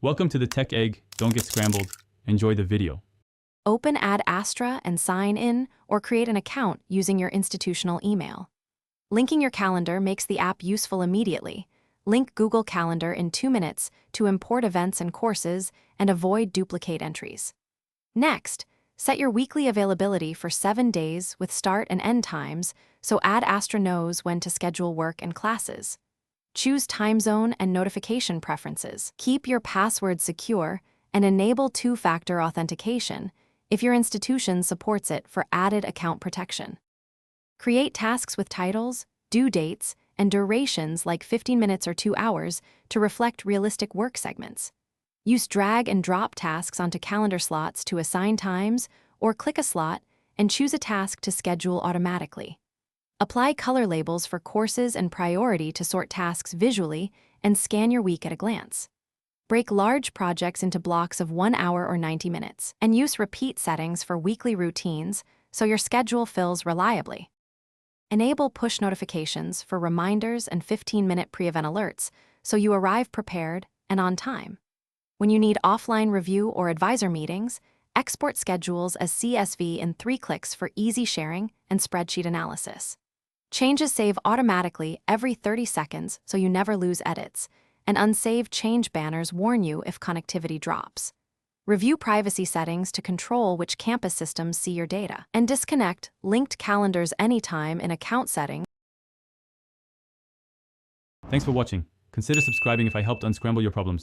Welcome to the Tech Egg. Don't get scrambled. Enjoy the video. Open Ad Astra and sign in or create an account using your institutional email. Linking your calendar makes the app useful immediately. Link Google Calendar in 2 minutes to import events and courses and avoid duplicate entries. Next, set your weekly availability for 7 days with start and end times so Ad Astra knows when to schedule work and classes. Choose time zone and notification preferences. Keep your password secure and enable two-factor authentication if your institution supports it for added account protection. Create tasks with titles, due dates, and durations like 15 minutes or 2 hours to reflect realistic work segments. Use drag and drop tasks onto calendar slots to assign times, or click a slot and choose a task to schedule automatically. Apply color labels for courses and priority to sort tasks visually and scan your week at a glance. Break large projects into blocks of 1 hour or 90 minutes, and use repeat settings for weekly routines so your schedule fills reliably. Enable push notifications for reminders and 15-minute pre-event alerts so you arrive prepared and on time. When you need offline review or advisor meetings, export schedules as CSV in 3 clicks for easy sharing and spreadsheet analysis. Changes save automatically every 30 seconds so you never lose edits, and unsaved change banners warn you if connectivity drops. Review privacy settings to control which campus systems see your data, and disconnect linked calendars anytime in account settings. Thanks for watching. Consider subscribing if I helped unscramble your problems.